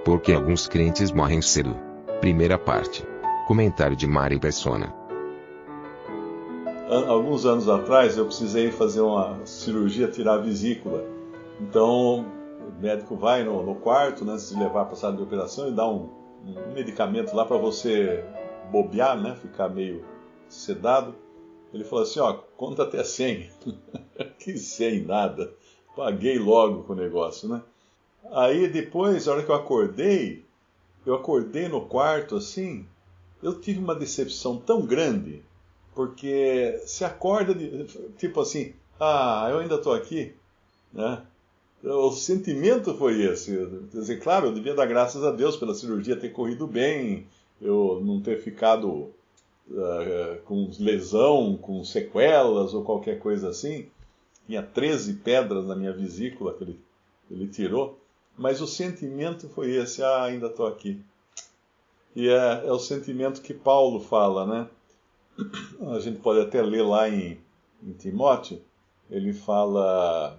Por que alguns crentes morrem cedo? Primeira parte. Comentário de Mari Persona. Alguns anos atrás eu precisei fazer uma cirurgia, tirar a vesícula. Então o médico vai no quarto, né, antes de levar para a sala de operação, e dá um medicamento lá para você bobear, né, ficar meio sedado. Ele falou assim, conta até 100. Que 100 nada. Paguei logo com o negócio, né? Aí depois, a hora que eu acordei no quarto assim, eu tive uma decepção tão grande, porque se acorda, tipo assim, eu ainda estou aqui, né? O sentimento foi esse. Quer dizer, claro, eu devia dar graças a Deus pela cirurgia ter corrido bem, eu não ter ficado com lesão, com sequelas ou qualquer coisa assim. Tinha 13 pedras na minha vesícula que ele tirou. Mas o sentimento foi esse, ainda estou aqui. E é o sentimento que Paulo fala, né? A gente pode até ler lá em Timóteo. Ele fala,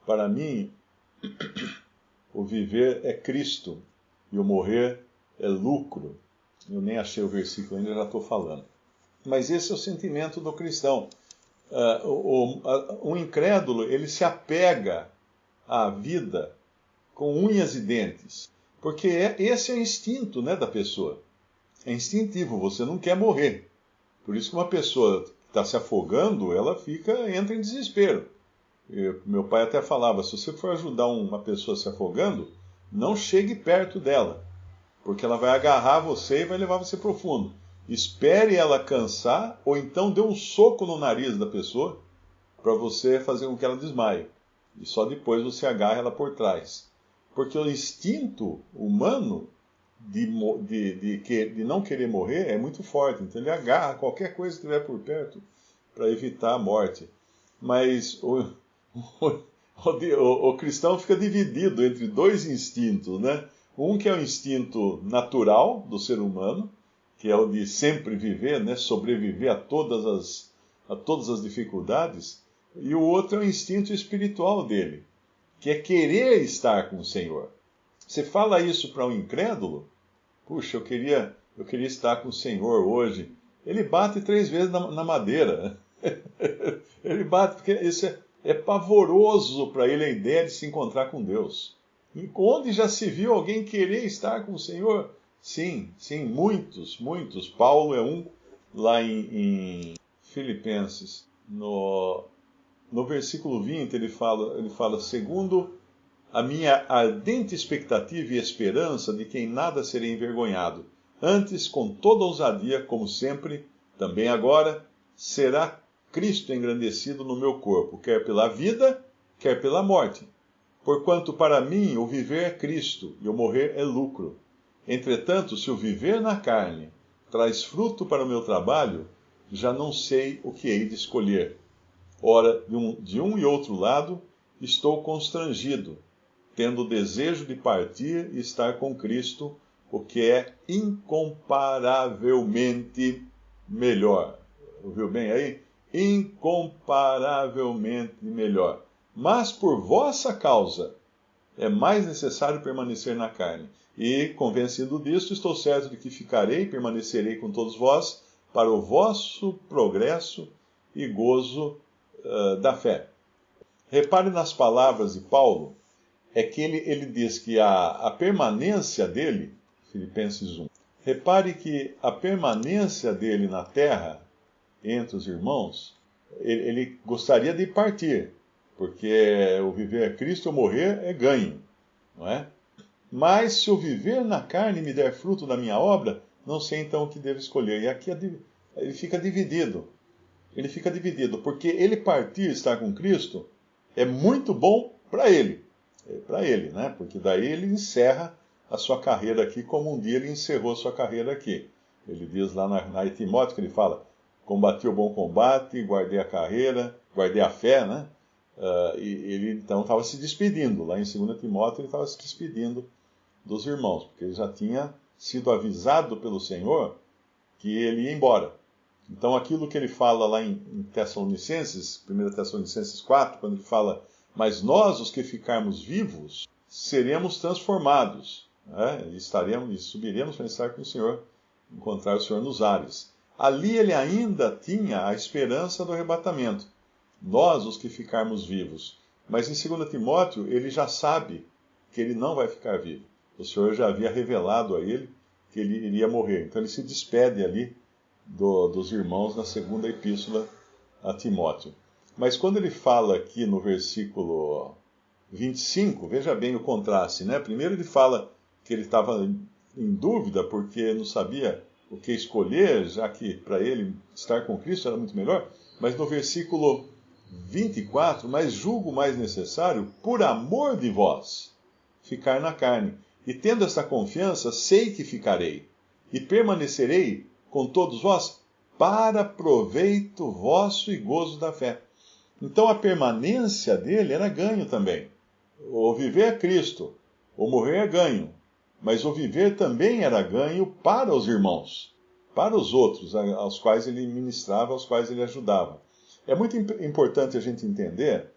para mim, o viver é Cristo e o morrer é lucro. Eu nem achei o versículo ainda, já estou falando. Mas esse é o sentimento do cristão. O incrédulo, ele se apega à vida com unhas e dentes. Porque esse é o instinto, né, da pessoa. É instintivo, você não quer morrer. Por isso que uma pessoa que está se afogando, ela entra em desespero. Meu pai até falava, se você for ajudar uma pessoa se afogando, não chegue perto dela, porque ela vai agarrar você e vai levar você para o fundo. Espere ela cansar, ou então dê um soco no nariz da pessoa, para você fazer com que ela desmaie. E só depois você agarra ela por trás. Porque o instinto humano de não querer morrer é muito forte. Então ele agarra qualquer coisa que estiver por perto para evitar a morte. Mas o cristão fica dividido entre dois instintos, né? Um que é o instinto natural do ser humano, que é o de sempre viver, né? Sobreviver a todas as dificuldades. E o outro é o instinto espiritual dele, que é querer estar com o Senhor. Você fala isso para um incrédulo, puxa, eu queria estar com o Senhor hoje. Ele bate 3 vezes na madeira. Ele bate, porque isso é pavoroso para ele a ideia de se encontrar com Deus. E onde já se viu alguém querer estar com o Senhor? Sim, muitos. Paulo é um, lá em Filipenses, no versículo 20, ele fala, segundo a minha ardente expectativa e esperança de que em nada serei envergonhado, antes, com toda ousadia, como sempre, também agora, será Cristo engrandecido no meu corpo, quer pela vida, quer pela morte. Porquanto para mim o viver é Cristo e o morrer é lucro. Entretanto, se o viver na carne traz fruto para o meu trabalho, já não sei o que hei de escolher. Ora, de um e outro lado, estou constrangido, tendo o desejo de partir e estar com Cristo, o que é incomparavelmente melhor. Ouviu bem aí? Incomparavelmente melhor. Mas por vossa causa é mais necessário permanecer na carne. E, convencido disto, estou certo de que ficarei e permanecerei com todos vós para o vosso progresso e gozo da fé. Repare nas palavras de Paulo, é que ele diz que a permanência dele, Filipenses 1, repare que a permanência dele na terra, entre os irmãos, ele gostaria de partir, porque o viver é Cristo, o morrer é ganho, não é? Mas se o viver na carne me der fruto da minha obra, não sei então o que devo escolher. E aqui ele fica dividido. Ele fica dividido, porque ele partir e estar com Cristo é muito bom para ele. Para ele, né? Porque daí ele encerra a sua carreira aqui, como um dia ele encerrou a sua carreira aqui. Ele diz lá na Timóteo, que ele fala, combati o bom combate, guardei a carreira, guardei a fé, né? E ele então estava se despedindo. Lá em 2 Timóteo ele estava se despedindo dos irmãos, porque ele já tinha sido avisado pelo Senhor que ele ia embora. Então aquilo que ele fala lá em Tessalonicenses, 1 Tessalonicenses 4, quando ele fala, mas nós, os que ficarmos vivos, seremos transformados, né? E subiremos para estar com o Senhor, encontrar o Senhor nos ares. Ali ele ainda tinha a esperança do arrebatamento, nós os que ficarmos vivos. Mas em 2 Timóteo ele já sabe que ele não vai ficar vivo. O Senhor já havia revelado a ele que ele iria morrer. Então ele se despede ali dos irmãos na segunda epístola a Timóteo. Mas quando ele fala aqui no versículo 25, veja bem o contraste, né? Primeiro ele fala que ele estava em dúvida porque não sabia o que escolher, já que para ele estar com Cristo era muito melhor. Mas no versículo 24, mas julgo mais necessário, por amor de vós, ficar na carne. E tendo esta confiança, sei que ficarei, e permanecerei com todos vós, para proveito vosso e gozo da fé. Então a permanência dele era ganho também. O viver é Cristo, o morrer é ganho. Mas o viver também era ganho para os irmãos, para os outros, aos quais ele ministrava, aos quais ele ajudava. É muito importante a gente entender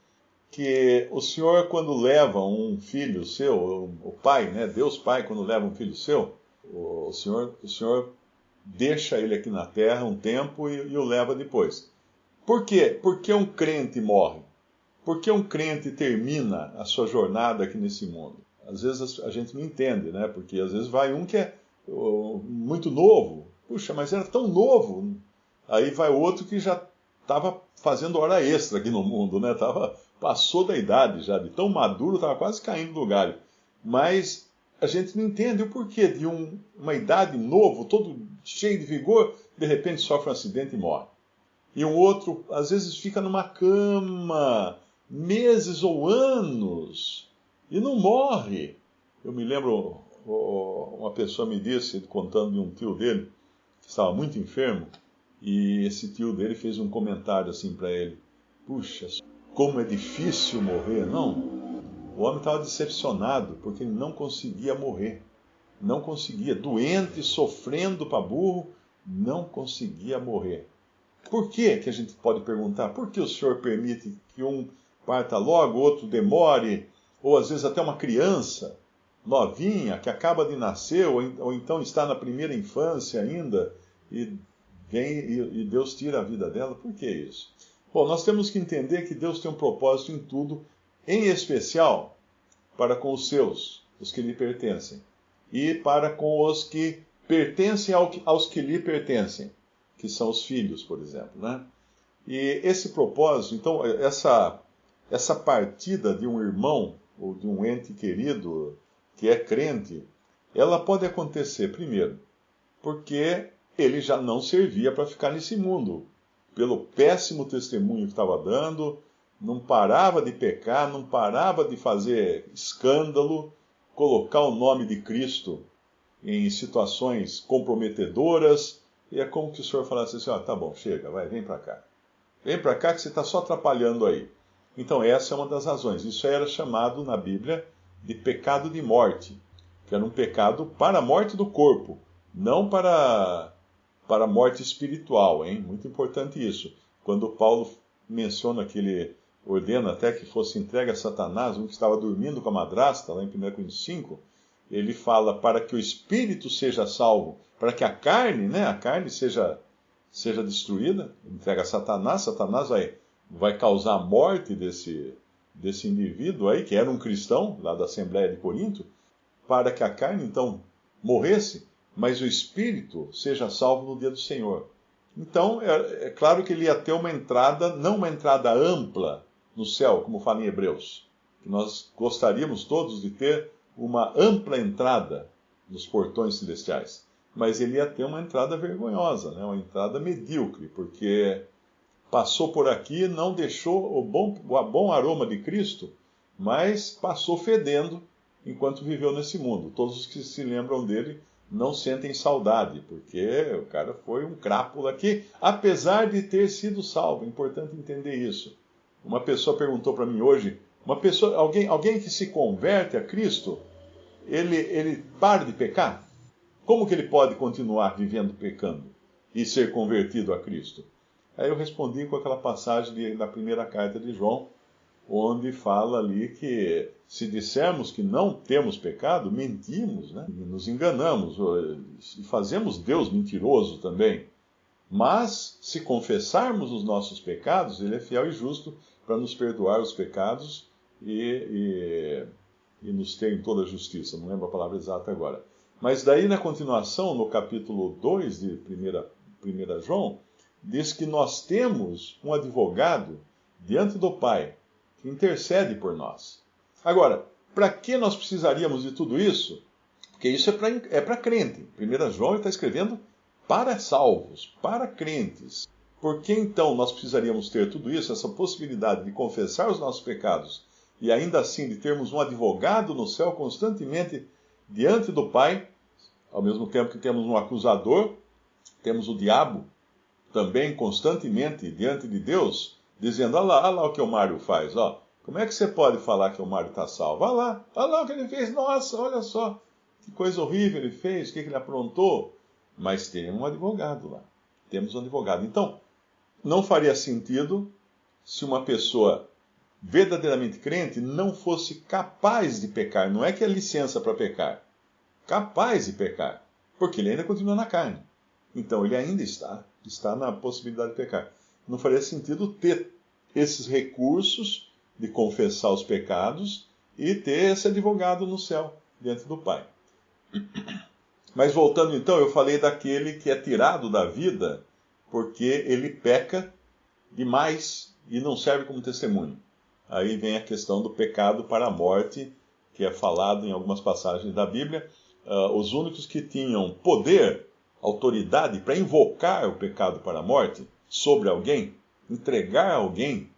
que o Senhor, quando leva um filho seu, o Pai, né, Deus Pai, quando leva um filho seu, o Senhor deixa ele aqui na terra um tempo e o leva depois. Por quê? Porque um crente morre. Porque um crente termina a sua jornada aqui nesse mundo. Às vezes a gente não entende, né? Porque às vezes vai um que é muito novo. Puxa, mas era tão novo. Aí vai outro que já estava fazendo hora extra aqui no mundo, né? Passou da idade já, de tão maduro, estava quase caindo do galho. Mas a gente não entende o porquê de uma idade novo, todo cheio de vigor, de repente sofre um acidente e morre. E um outro, às vezes, fica numa cama meses ou anos e não morre. Eu me lembro, uma pessoa me disse, contando de um tio dele, que estava muito enfermo, e esse tio dele fez um comentário assim para ele: puxa, como é difícil morrer, não? O homem estava decepcionado porque ele não conseguia morrer. Não conseguia, doente, sofrendo para burro, não conseguia morrer. Por que a gente pode perguntar? Por que o Senhor permite que um parta logo, outro demore, ou às vezes até uma criança novinha que acaba de nascer, ou então está na primeira infância ainda, e Deus tira a vida dela? Por que isso? Bom, nós temos que entender que Deus tem um propósito em tudo, em especial para com os seus, os que lhe pertencem, e para com os que pertencem aos que lhe pertencem, que são os filhos, por exemplo, né? E esse propósito, então, essa partida de um irmão ou de um ente querido que é crente, ela pode acontecer, primeiro, porque ele já não servia para ficar nesse mundo, pelo péssimo testemunho que estava dando, não parava de pecar, não parava de fazer escândalo, colocar o nome de Cristo em situações comprometedoras, e é como que o Senhor falasse assim: tá bom, chega, vem para cá. Vem para cá que você está só atrapalhando aí. Então essa é uma das razões. Isso era chamado na Bíblia de pecado de morte, que era um pecado para a morte do corpo, não para a morte espiritual, hein? Muito importante isso. Quando Paulo menciona que ele ordena até que fosse entregue a Satanás, um que estava dormindo com a madrasta, lá em 1 Coríntios 5, ele fala para que o espírito seja salvo, para que a carne seja destruída, entrega a Satanás, Satanás vai causar a morte desse indivíduo aí, que era um cristão, lá da Assembleia de Corinto, para que a carne, então, morresse, mas o espírito seja salvo no dia do Senhor. Então, é claro que ele ia ter uma entrada, não uma entrada ampla no céu, como fala em Hebreus, que nós gostaríamos todos de ter uma ampla entrada nos portões celestiais, mas ele ia ter uma entrada vergonhosa, né? Uma entrada medíocre, porque passou por aqui, não deixou o bom aroma de Cristo, mas passou fedendo enquanto viveu nesse mundo. Todos os que se lembram dele não sentem saudade, porque o cara foi um crápula aqui, apesar de ter sido salvo. É importante entender isso. Uma pessoa perguntou para mim hoje, alguém que se converte a Cristo, ele para de pecar? Como que ele pode continuar vivendo pecando e ser convertido a Cristo? Aí eu respondi com aquela passagem da primeira carta de João, onde fala ali que se dissermos que não temos pecado, mentimos, né? Nos enganamos e fazemos Deus mentiroso também. Mas, se confessarmos os nossos pecados, Ele é fiel e justo para nos perdoar os pecados e nos ter em toda a justiça. Não lembro a palavra exata agora. Mas daí, na continuação, no capítulo 2 de 1 João, diz que nós temos um advogado diante do Pai, que intercede por nós. Agora, para que nós precisaríamos de tudo isso? Porque isso é para crente. 1 João está escrevendo para salvos, para crentes. Por que então nós precisaríamos ter tudo isso, essa possibilidade de confessar os nossos pecados e ainda assim de termos um advogado no céu constantemente diante do Pai, ao mesmo tempo que temos um acusador, temos o diabo também constantemente diante de Deus, dizendo, olha lá o que o Mário faz, ó. Como é que você pode falar que o Mário está salvo? Olha lá o que ele fez, nossa, olha só, que coisa horrível ele fez, o que ele aprontou. Mas tem um advogado lá, temos um advogado. Então, não faria sentido se uma pessoa verdadeiramente crente não fosse capaz de pecar, não é que é licença para pecar, capaz de pecar, porque ele ainda continua na carne. Então, ele ainda está na possibilidade de pecar. Não faria sentido ter esses recursos de confessar os pecados e ter esse advogado no céu, diante do Pai. Mas voltando então, eu falei daquele que é tirado da vida porque ele peca demais e não serve como testemunho. Aí vem a questão do pecado para a morte, que é falado em algumas passagens da Bíblia. Os únicos que tinham poder, autoridade para invocar o pecado para a morte sobre alguém, entregar alguém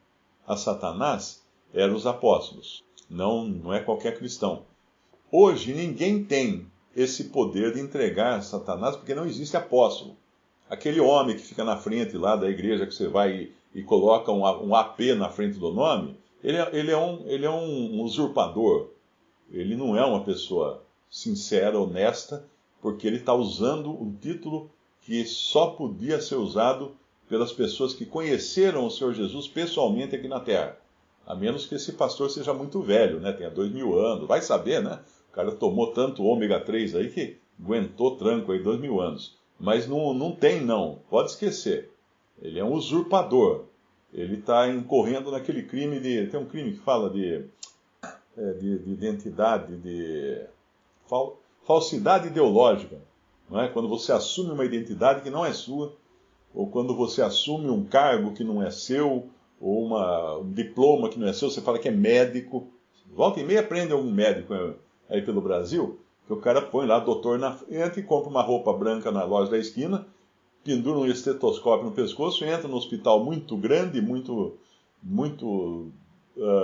a Satanás, eram os apóstolos. Não é qualquer cristão. Hoje ninguém tem esse poder de entregar a Satanás, porque não existe apóstolo. Aquele homem que fica na frente lá da igreja, que você vai e coloca um AP na frente do nome, ele é um usurpador. Ele não é uma pessoa sincera, honesta, porque ele está usando um título que só podia ser usado pelas pessoas que conheceram o Senhor Jesus pessoalmente aqui na Terra. A menos que esse pastor seja muito velho, né? Tenha 2000 anos. Vai saber, né? O cara tomou tanto ômega 3 aí que aguentou tranco aí 2000 anos. Mas não tem, não. Pode esquecer. Ele é um usurpador. Ele está incorrendo naquele crime de... Tem um crime que fala de identidade, de falsidade ideológica. Não é? Quando você assume uma identidade que não é sua, ou quando você assume um cargo que não é seu, ou um diploma que não é seu, você fala que é médico. Volta e meia prende algum médico aí pelo Brasil, que o cara põe lá, doutor na frente, e compra uma roupa branca na loja da esquina, pendura um estetoscópio no pescoço, entra no hospital muito grande, muito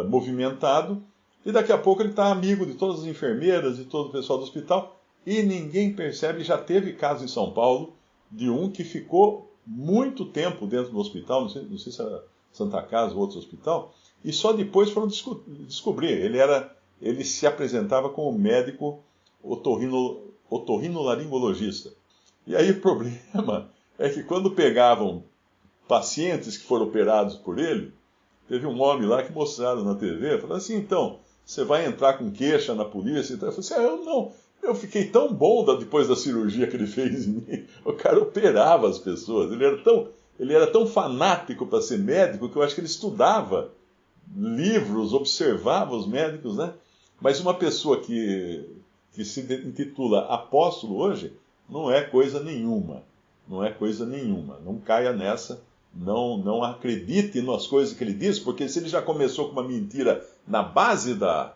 movimentado, e daqui a pouco ele está amigo de todas as enfermeiras e todo o pessoal do hospital, e ninguém percebe. Já teve caso em São Paulo de um que ficou muito tempo dentro do hospital, não sei se era Santa Casa ou outro hospital, e só depois foram descobrir. Ele se apresentava como médico otorrinolaringologista. E aí o problema é que quando pegavam pacientes que foram operados por ele, teve um homem lá que mostraram na TV, falando assim, então, você vai entrar com queixa na polícia? Então, eu falei assim, eu fiquei tão bom depois da cirurgia que ele fez em mim. O cara operava as pessoas, ele era tão fanático para ser médico que eu acho que ele estudava livros, observava os médicos, né? Mas uma pessoa que se intitula apóstolo hoje não é coisa nenhuma. Não é coisa nenhuma. Não caia nessa. Não acredite nas coisas que ele diz, porque se ele já começou com uma mentira na base da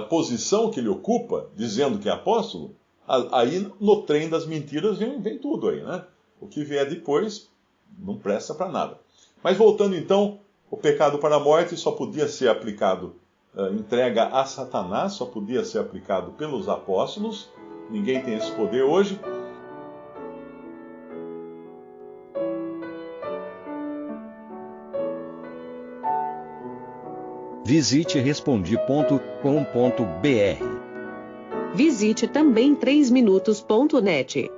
posição que ele ocupa, dizendo que é apóstolo, aí no trem das mentiras vem tudo aí, né? O que vier depois não presta para nada. Mas voltando então, o pecado para a morte só podia ser aplicado, entrega a Satanás, só podia ser aplicado pelos apóstolos. Ninguém tem esse poder hoje. Visite Respondi.com.br. Visite também 3minutos.net.